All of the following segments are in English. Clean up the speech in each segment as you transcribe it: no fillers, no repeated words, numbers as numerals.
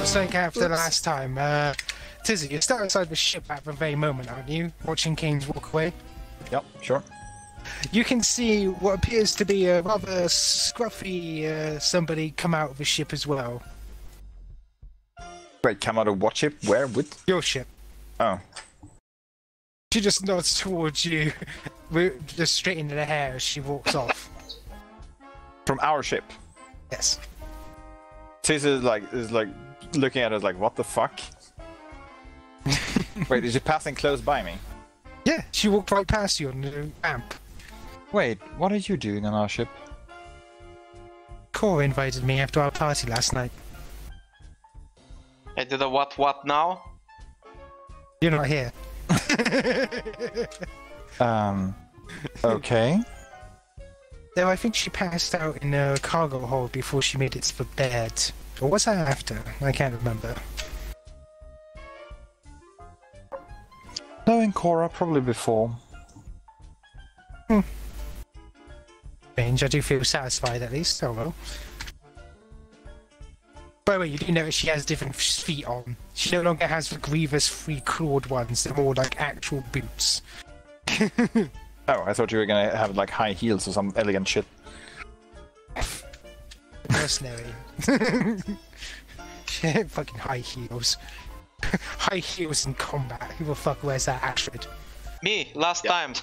just like after last time, Tizzy, you're still outside the ship at the very moment, aren't you? Watching Kains walk away? Yep, sure. You can see what appears to be a rather scruffy somebody come out of the ship as well. Wait, come out of what ship? Where? With? Your ship. Oh. She just nods towards you, just straight into the hair as she walks off. From our ship? Yes. Tizzy is like looking at us like, what the fuck? Wait, is she passing close by me? Yeah, she walked right past you on the ramp. Wait, what are you doing on our ship? Cora invited me after our party last night. I did a what now? You're not here. Okay. Though I think she passed out in a cargo hold before she made it to the bed. Or was that after? I can't remember. Knowing Cora, probably before. Strange, I do feel satisfied at least, oh well. By the way, you do notice she has different feet on. She no longer has the grievous three-clawed ones, they're more like actual boots. Oh, I thought you were gonna have like high heels or some elegant shit. Mercenary. Shit, fucking high heels. High heels in combat. Who the fuck wears that, Astrid? Me, last time.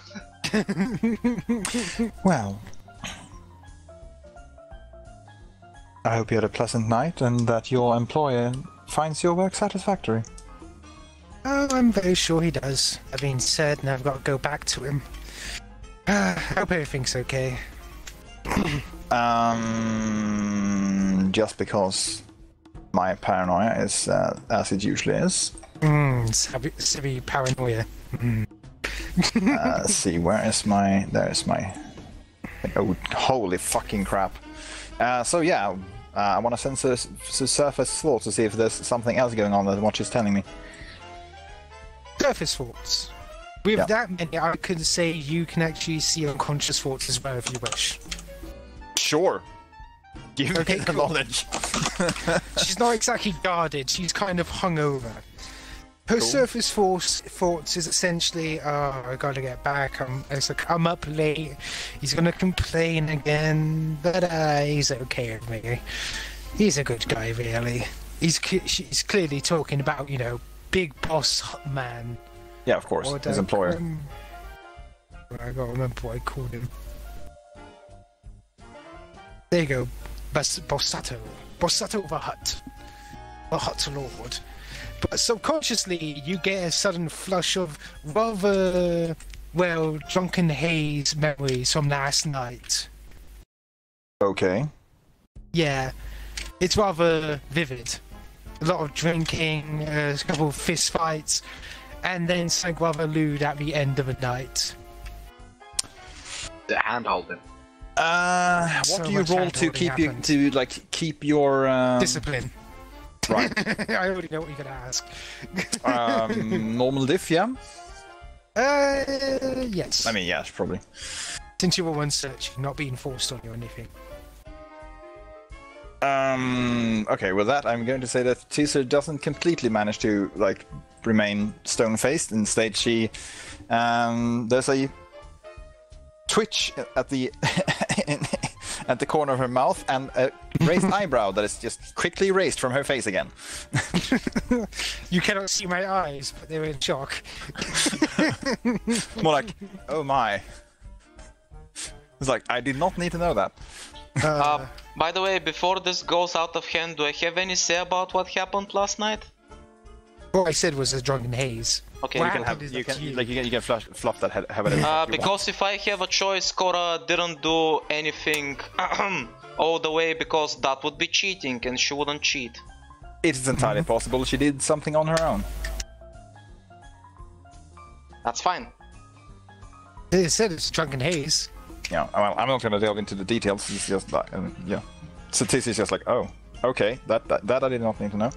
Well, I hope you had a pleasant night and that your employer finds your work satisfactory. Oh, I'm very sure he does. That being said, now I've got to go back to him. I hope everything's okay. Just because my paranoia is as it usually is. Sibby paranoia. See, where is my... There's my... Oh, holy fucking crap. So yeah, I want to sensor surface thoughts to see if there's something else going on than what she's telling me. Surface thoughts. With that many, I could say you can actually see unconscious thoughts as well if you wish. Sure. Give me the cool. knowledge. She's not exactly guarded, she's kind of hungover. Her surface thoughts is essentially, oh, I gotta get back, I'm up late, he's gonna complain again, but he's okay with me. He's a good guy, really. She's clearly talking about, you know, big boss man. Yeah, of course, his employer. I gotta remember what I called him. There you go, Bossato. Bossato the Hutt. The Hutt Lord. But subconsciously, you get a sudden flush of rather, well, drunken haze memories from last night. Okay. Yeah, it's rather vivid. A lot of drinking, a couple of fist fights, and then something rather lewd at the end of the night. The hand holding. What So do you roll to keep your discipline? Right. I already know what you're gonna ask. Normal diff, yeah? Yes. I mean, yes, probably. Since you were one searching, not being forced on you or anything. Okay, with that, I'm going to say that Caesar doesn't completely manage to, like, remain stone-faced. Instead, she... there's a twitch at the at the corner of her mouth and a raised eyebrow that is just quickly raised from her face again. You cannot see my eyes, but they're in shock. More like, oh my. It's like, I did not need to know that. By the way, before this goes out of hand, do I have any say about what happened last night? What I said was a drunken haze. Okay, you can fluff that head. Because if I have a choice, Cora didn't do anything all the way because that would be cheating and she wouldn't cheat. It is entirely possible she did something on her own. That's fine. They said it's drunken haze. Yeah, well, I'm not going to delve into the details. It's just like, yeah. So this is just like, oh, okay, that I did not need to know.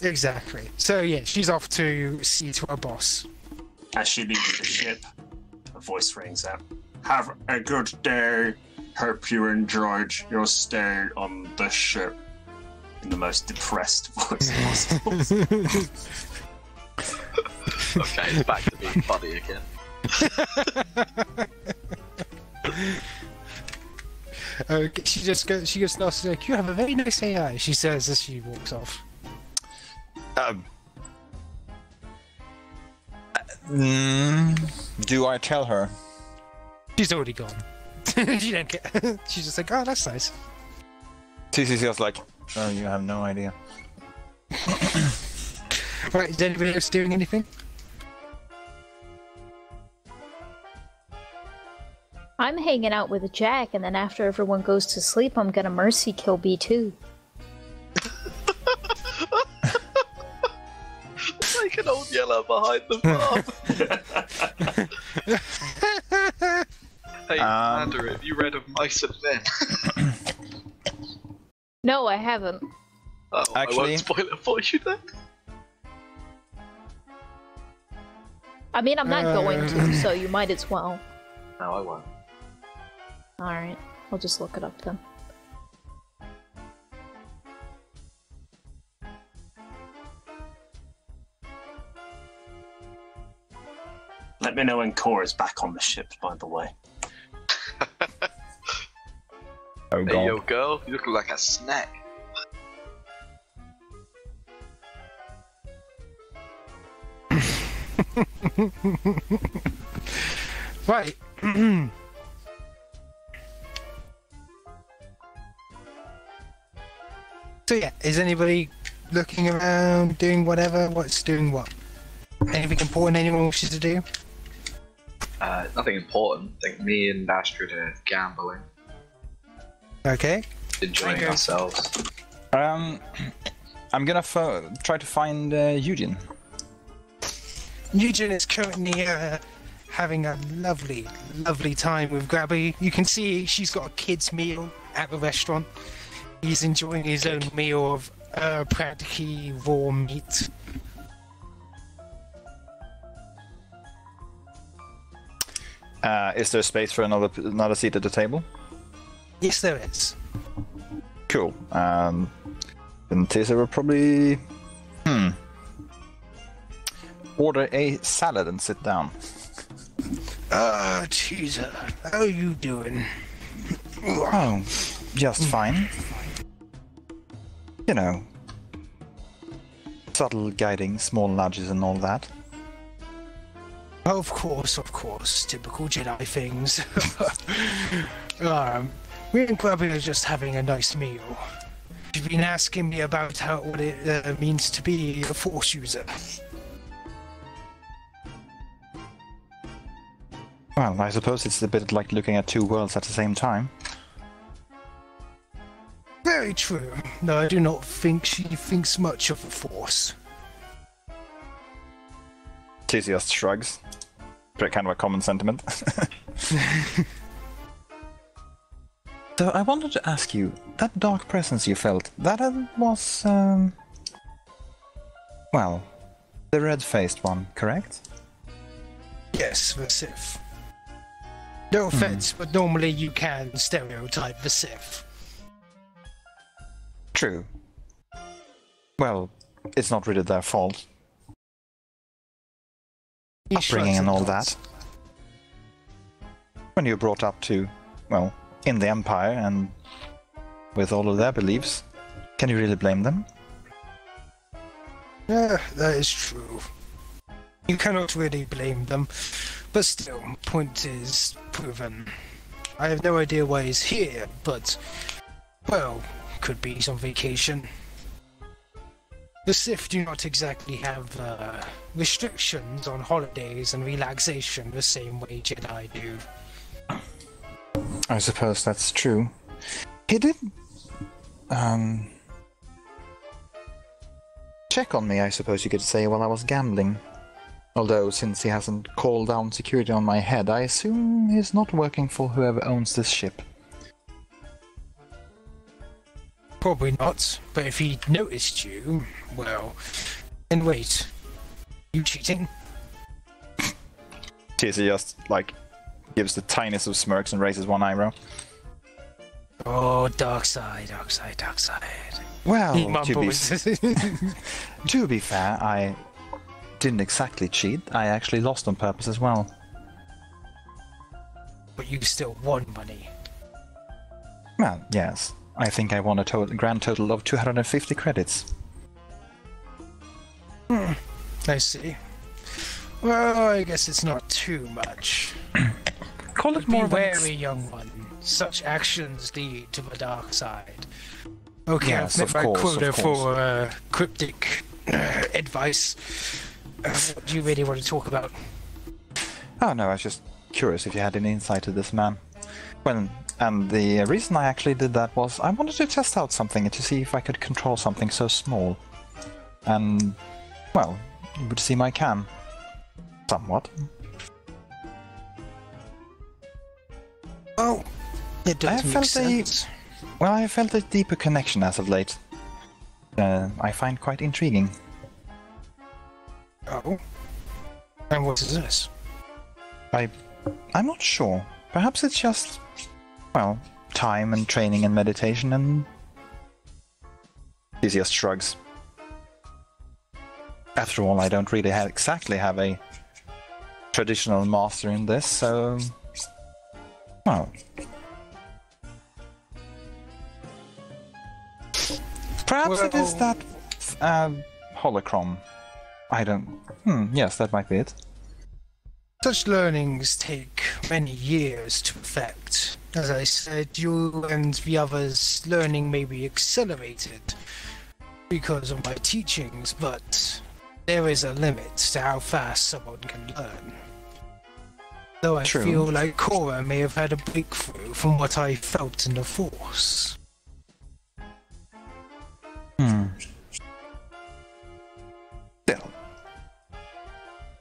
Exactly. So yeah, she's off to see to her boss. As she leaves the ship, a voice rings out. Have a good day. Hope you enjoyed your stay on the ship. In the most depressed voice possible. Okay, it's back to being funny again. Okay, she just starts to like, you have a very nice AI, she says as she walks off. Do I tell her? She's already gone. She don't care. She's just like, oh, that's nice. TC's just like, oh, you have no idea. Right, is anybody else doing anything? I'm hanging out with Jack, and then after everyone goes to sleep, I'm gonna mercy kill B2. Like an old yeller behind the farm. Hey, Mandarin, have you read of Mice and Men? No, I haven't. Oh, Actually- I won't spoil it for you then. I mean, I'm not going to, so you might as well. No, I won't. Alright, I'll just look it up then. Let me know when Cora's back on the ship, by the way. Oh, Hey, God. yo, girl, you look like a snack. Right. So yeah, is anybody looking around, doing whatever? What's doing what? Anything important anyone wishes to do? Nothing important. I think me and Astrid are gambling, Okay. enjoying Okay. ourselves. I'm gonna try to find Eugene. Eugene is currently having a lovely, lovely time with Grabby. You can see she's got a kid's meal at the restaurant. He's enjoying his own meal of practically raw meat. Is there space for another seat at the table? Yes, there is. Cool. Then Tessa will probably order a salad and sit down. Teaser, how are you doing? Oh, just fine. You know, subtle guiding, small nudges and all that. Of course, typical Jedi things. Me and Grabby are just having a nice meal. You've been asking me about what it means to be a Force user. Well, I suppose it's a bit like looking at two worlds at the same time. Very true. No, I do not think she thinks much of the Force. Tessa just shrugs. Kind of a common sentiment. So I wanted to ask you, that dark presence you felt, that was, well, the red-faced one, correct? Yes, the Sith. No offense, but normally you can stereotype the Sith. True. Well, it's not really their fault. Upbringing and all that. When you're brought up to, well, in the Empire and with all of their beliefs, can you really blame them? Yeah, that is true. You cannot really blame them, but still, point is proven. I have no idea why he's here, but, well, could be on vacation. The Sith do not exactly have restrictions on holidays and relaxation the same way Jedi do. I suppose that's true. He did check on me, I suppose you could say, while I was gambling. Although, since he hasn't called down security on my head, I assume he's not working for whoever owns this ship. Probably not, but if he noticed you, well, then wait. You cheating? Tisa just, like, gives the tiniest of smirks and raises one eyebrow. Oh, dark side, dark side, dark side. Well, He to be, mumbles. to be fair, I didn't exactly cheat. I actually lost on purpose as well. But you still won money. Well, yes. I think I won a grand total of 250 credits. I see. Well, I guess it's not too much. Call it Be more of an wary, young one. Such actions lead to the dark side. Okay, Yes, I've met of my course, quota of course. for cryptic advice. What do you really want to talk about? Oh no, I was just curious if you had any insight to this man. Well, and the reason I actually did that was I wanted to test out something to see if I could control something so small. And, well, it would seem I can. Somewhat. Oh, it does make sense. Well, I felt a deeper connection as of late. I find quite intriguing. Oh, and what is this? I'm not sure. Perhaps it's just, well, time and training and meditation and... He just shrugs. After all, I don't really exactly have a traditional master in this, so... Well... Perhaps it is that... holocron. I don't... yes, that might be it. Such learnings take many years to perfect. As I said, you and the others' learning may be accelerated because of my teachings, but there is a limit to how fast someone can learn. Though I True. feel like Cora may have had a breakthrough from what I felt in the Force. Still.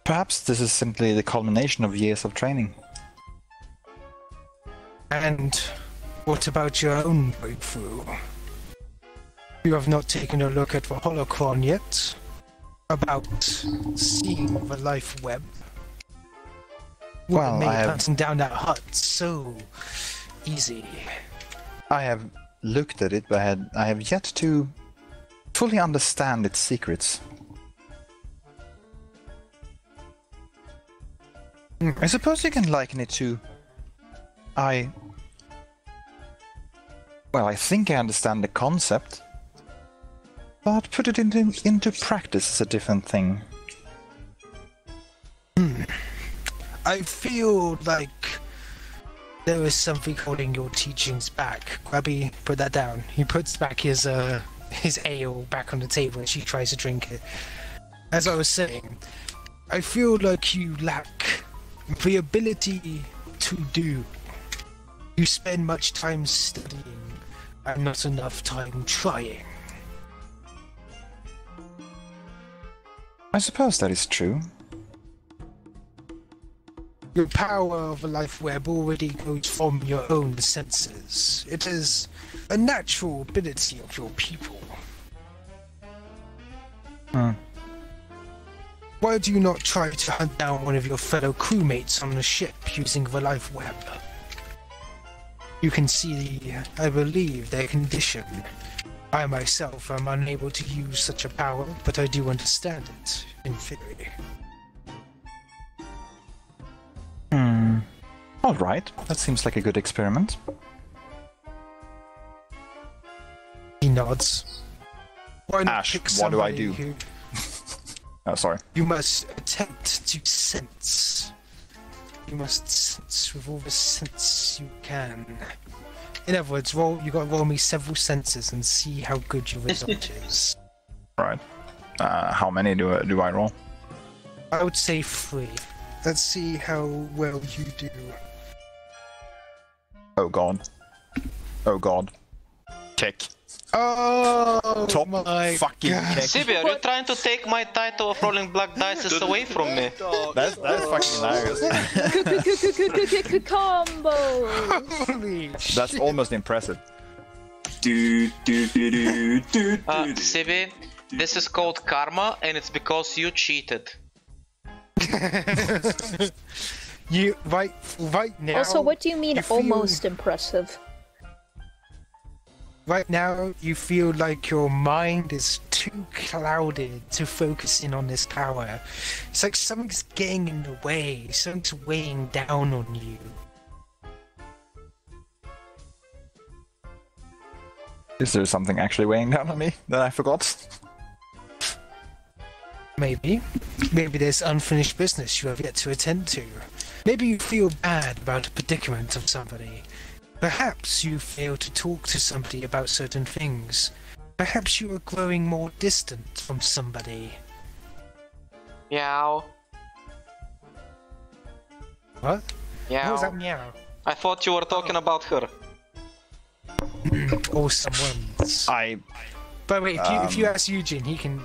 Perhaps this is simply the culmination of years of training. And what about your own breakthrough? You have not taken a look at the holocron yet? About seeing the life web? Well, What made I have- hunting down that hut so easy? I have looked at it, but I have yet to fully understand its secrets. I suppose you can liken it to... Well, I think I understand the concept, but put it into practice is a different thing. I feel like there is something holding your teachings back. Grabby, put that down. He puts back his ale back on the table and she tries to drink it. As I was saying, I feel like you lack the ability to do. You spend much time studying and not enough time trying. I suppose that is true. The power of a life web already goes from your own senses. It is a natural ability of your people. Why do you not try to hunt down one of your fellow crewmates on the ship using the life web? You can see, I believe, their condition. I myself am unable to use such a power, but I do understand it, in theory. Alright, that seems like a good experiment. He nods. Why not Ash, pick what do I somebody do? who Oh, sorry. you must attempt to sense? You must sense with all the sense you can. In other words, you got to roll me several senses and see how good your result is. Right. How many do I roll? I would say 3. Let's see how well you do. Oh god. Oh god. Kick. Oh Top my fucking God. kick. Sibby, are you trying to take my title of rolling black dice away from me? That's fucking hilarious. Combo! Holy That's shit. almost impressive. Sibby, this is called karma, and it's because you cheated. You right now. Also, what do you mean you feel- almost impressive? Right now, you feel like your mind is too clouded to focus in on this power. It's like something's getting in the way, something's weighing down on you. Is there something actually weighing down on me that I forgot? Maybe. Maybe there's unfinished business you have yet to attend to. Maybe you feel bad about a predicament of somebody. Perhaps you fail to talk to somebody about certain things. Perhaps you are growing more distant from somebody. Meow. What? Meow. What was that meow? I thought you were talking about her. Or someone's. But wait, if you ask Eugene, he can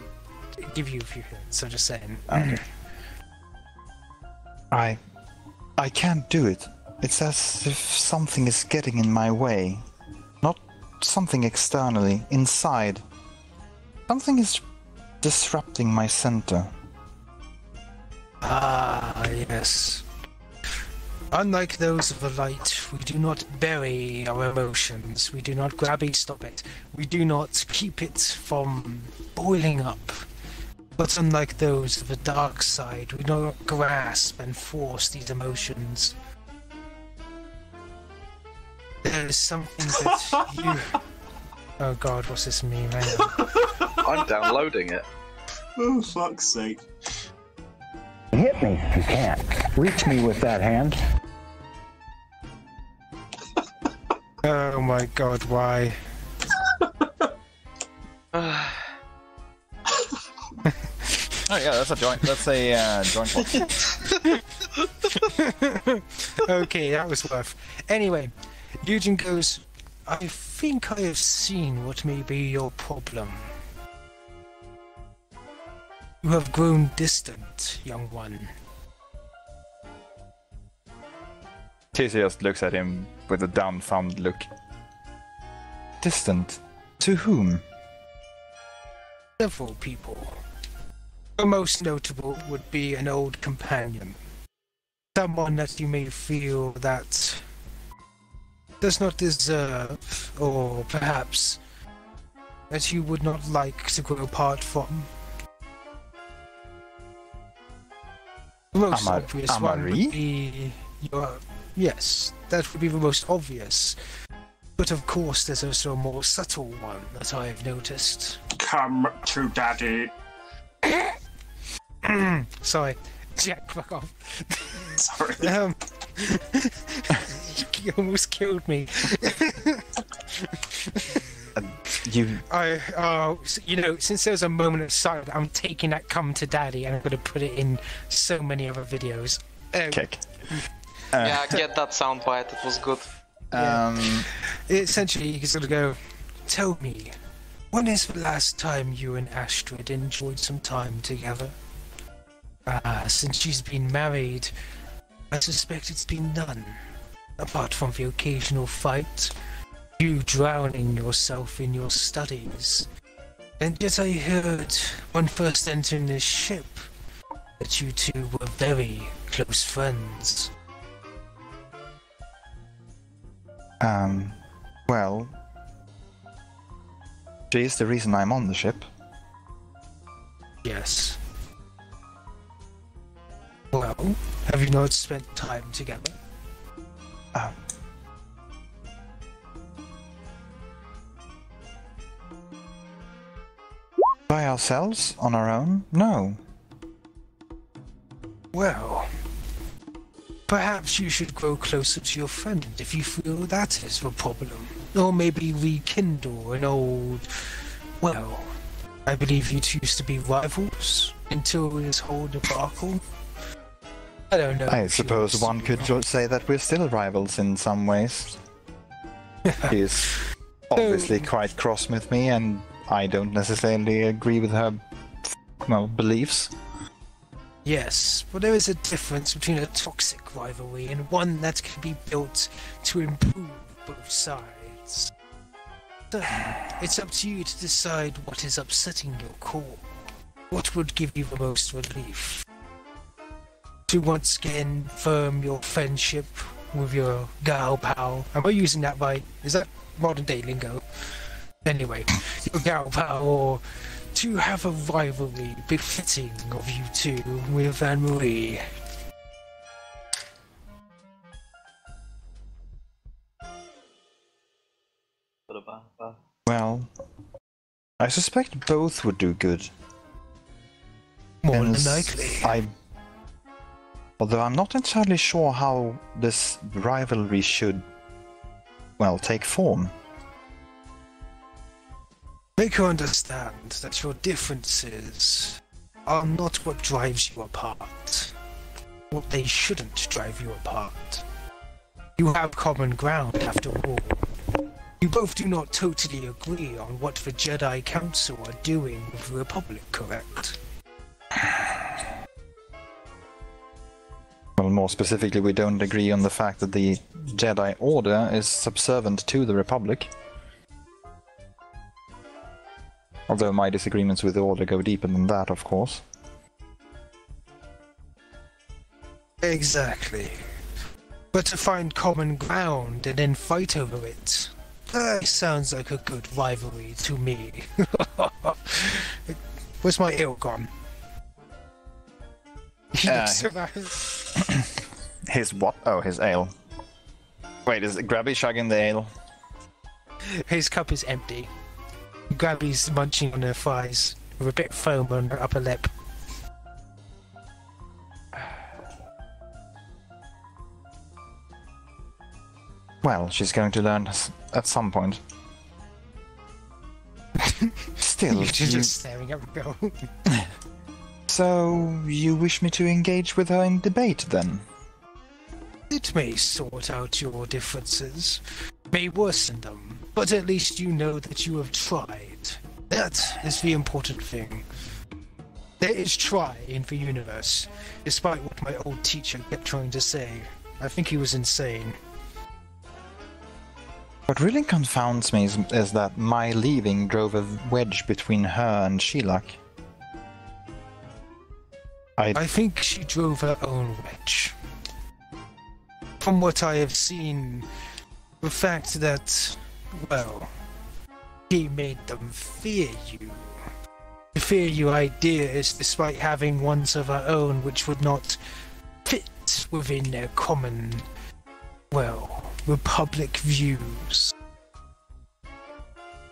give you a few hints. I'm just saying. Okay. I can't do it. It's as if something is getting in my way. Not something externally, inside. Something is disrupting my center. Ah, yes. Unlike those of the light, we do not bury our emotions. We do not stop it. We do not keep it from boiling up. But unlike those of the dark side, we do not grasp and force these emotions. There is something that you... Oh god, what's this mean? Hang on. I'm downloading it. Oh, fuck's sake. Hit me if you can't. Reach me with that hand. Oh my god, why? Oh yeah, that's a joint one. Okay, that was worth. Anyway, Eugene goes, I think I have seen what may be your problem. You have grown distant, young one. Tizzy just looks at him with a dumbfounded look. Distant? To whom? Several people. The most notable would be an old companion. Someone that you may feel that does not deserve, or perhaps that you would not like to grow apart from. The most obvious one would be your... Yes, that would be the most obvious. But of course there's also a more subtle one that I have noticed. Come to daddy. Sorry, Jack, fuck off. Sorry. You almost killed me. You know, since there was a moment of silence, I'm taking that "come to daddy" and I'm going to put it in so many other videos. Kick. Yeah, get that soundbite, it was good. Essentially, he's going to go, tell me, when is the last time you and Astrid enjoyed some time together? Since she's been married, I suspect it's been none. Apart from the occasional fight, you drowning yourself in your studies. And yet I heard, when first entering this ship, that you two were very close friends. Well... She is the reason I'm on the ship. Yes. Well, have you not spent time together? By ourselves? On our own? No. Well, perhaps you should grow closer to your friend if you feel that is the problem. Or maybe rekindle an old... Well, I believe you two used to be rivals until this whole debacle. I don't know. I suppose one could say that we're still rivals in some ways. She's obviously quite cross with me, and I don't necessarily agree with her, beliefs. Yes, but there is a difference between a toxic rivalry and one that can be built to improve both sides. So, it's up to you to decide what is upsetting your core. What would give you the most relief? To once again firm your friendship with your gal pal. Am I using that right? Is that modern day lingo? Anyway, your Galpal, or to have a rivalry befitting of you two with Anne-Marie. Well, I suspect both would do good. More than Hence, likely. Although I'm not entirely sure how this rivalry should, well, take form. Make her understand that your differences are not what drives you apart. What they shouldn't drive you apart. You have common ground after all. You both do not totally agree on what the Jedi Council are doing with the Republic, correct? Well, more specifically, we don't agree on the fact that the Jedi Order is subservient to the Republic. Although my disagreements with the Order go deeper than that, of course. Exactly. But to find common ground and then fight over it, that sounds like a good rivalry to me. Where's my ale gone? He looks around. His what? Oh, his ale. Wait, is Grabby chugging the ale? His cup is empty. Grabby's munching on her fries with a bit of foam on her upper lip. Well, she's going to learn at some point. Still, You're just staring at the girl. So, you wish me to engage with her in debate, then? It may sort out your differences, may worsen them, but at least you know that you have tried. That is the important thing. There is try in the universe, despite what my old teacher kept trying to say. I think he was insane. What really confounds me is that my leaving drove a wedge between her and Sheilak. I think she drove her own wedge. From what I have seen, the fact that, well, she made them fear you. To fear your ideas despite having ones of her own which would not fit within their common, well, Republic views.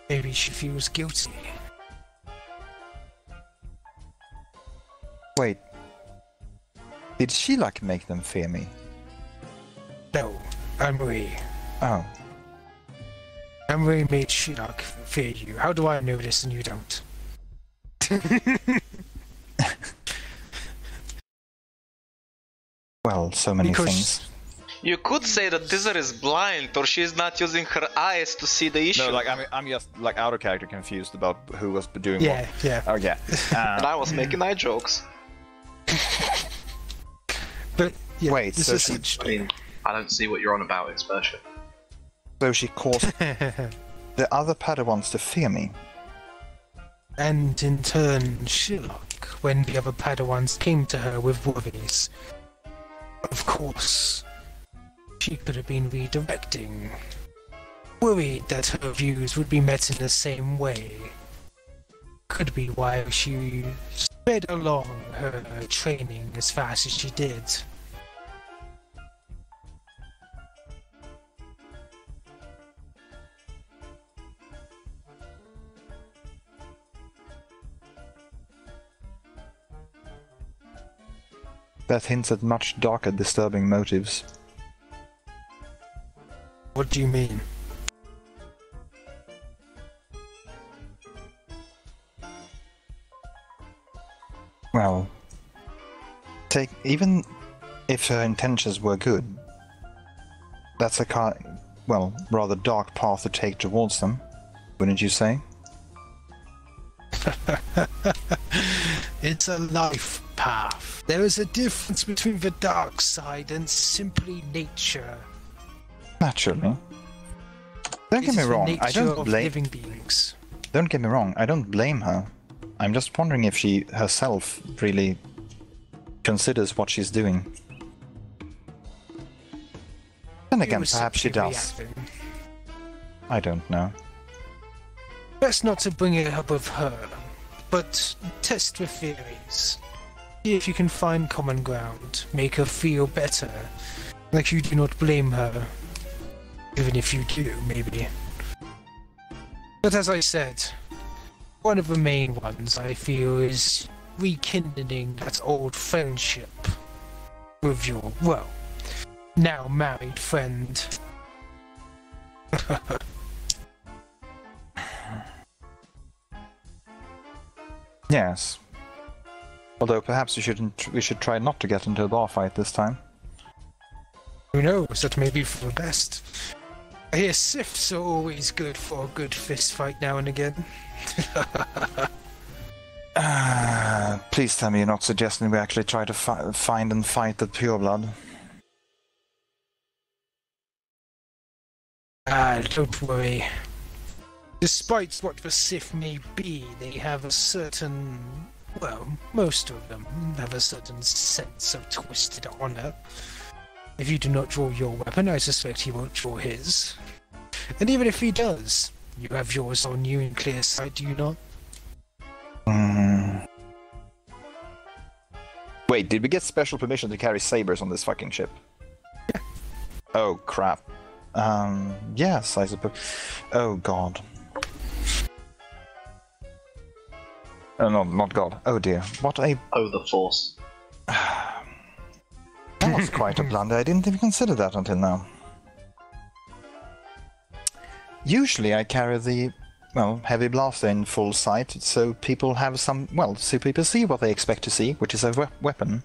Maybe she feels guilty. Wait. Did Sheilak make them fear me? No, Anne-Marie. Oh. Anne-Marie made Sheilak fear you. How do I know this and you don't? Well, so many things. You could say that Dibler is blind, or she's not using her eyes to see the issue. No, like I'm just like out of character confused about who was doing what. Yeah. Oh yeah. And I was making eye jokes. But yeah, wait, this so is I mean, I don't see what you're on about, Experta. So she caused the other Padawans to fear me. And in turn, Sheilak, when the other Padawans came to her with worries. Of course, she could have been redirecting. Worried that her views would be met in the same way. Could be why she sped along her training as fast as she did. That hints at much darker, disturbing motives. What do you mean? Well, even if her intentions were good, that's a rather dark path to take towards them, wouldn't you say? It's a life path. There is a difference between the dark side and simply nature. Naturally. Don't get me wrong, I don't blame living beings. Don't get me wrong, I don't blame her. I'm just wondering if she herself really considers what she's doing. Then again, perhaps she does. I don't know. Best not to bring it up with her, but test your theories. See if you can find common ground, make her feel better, like you do not blame her. Even if you do, maybe. But as I said, one of the main ones I feel is rekindling that old friendship with your, well, now married friend. Yes. Although perhaps we should try not to get into a bar fight this time. Who knows, that may be for the best. I hear Siths are always good for a good fist fight now and again. Please tell me you're not suggesting we actually try to find and fight the pureblood. Don't worry. Despite what the Sith may be, they have a certain... well, most of them have a certain sense of twisted honor. If you do not draw your weapon, I suspect he won't draw his. And even if he does, you have yours on you in clear sight, do you not? Wait, did we get special permission to carry sabers on this fucking ship? Yeah. Oh, crap. Yes, I suppose. Oh, God. Oh, no, not God. Oh, dear. What a... Oh, the Force. That was quite a blunder. I didn't even consider that until now. Usually I carry the, well, heavy blaster in full sight, so people have some, well, so people see what they expect to see, which is a weapon.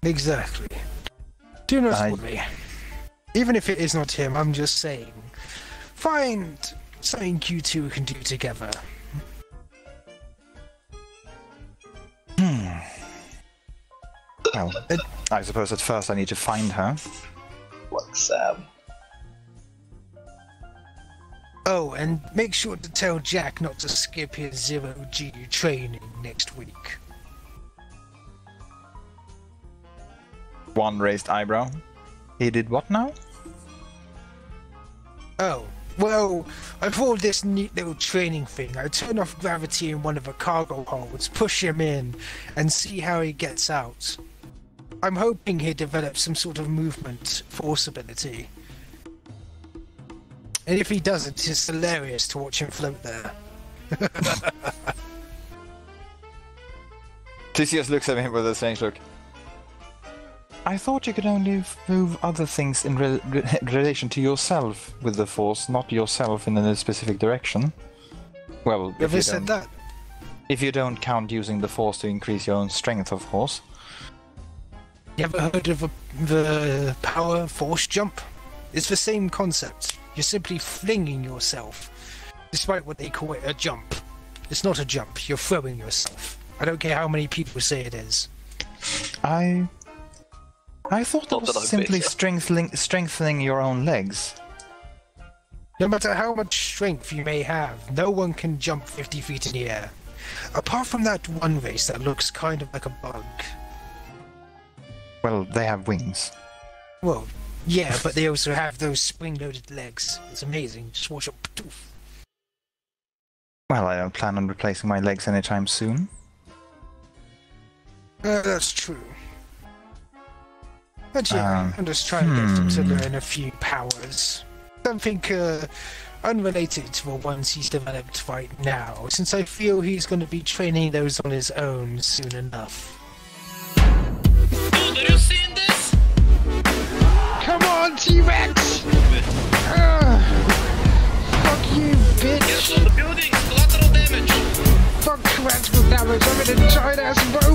Exactly. Do not worry. Even if it is not him, I'm just saying. Find something you two can do together. Well, I suppose at first I need to find her. Like Sam. Oh, and make sure to tell Jack not to skip his 0G training next week. One raised eyebrow. He did what now? Oh, well, I pulled this neat little training thing. I turn off gravity in one of the cargo holds, push him in, and see how he gets out. I'm hoping he develops some sort of movement force ability. And if he doesn't, it's hilarious to watch him float there. Theseus looks at me with a strange look. I thought you could only move other things in relation to yourself with the Force, not yourself in a specific direction. Well, Have you said that? If you don't count using the Force to increase your own strength, of course. You ever heard of the power force jump? It's the same concept. You're simply flinging yourself, despite what they call it a jump. It's not a jump, you're throwing yourself. I don't care how many people say it is. I thought that was simply strengthening your own legs. No matter how much strength you may have, no one can jump 50 feet in the air. Apart from that one race that looks kind of like a bug. Well, they have wings. Well, yeah, but they also have those spring-loaded legs. It's amazing. Just watch up. Well, I don't plan on replacing my legs anytime soon. That's true. But yeah, I'm just trying to get him to learn a few powers. Something unrelated to the ones he's developed right now, since I feel he's going to be training those on his own soon enough. Dude, are you seeing this? Come on, T-Rex! Fuck you, bitch! Yes, on the building, collateral damage! Fuck collateral damage, I'm in a giant-ass boat!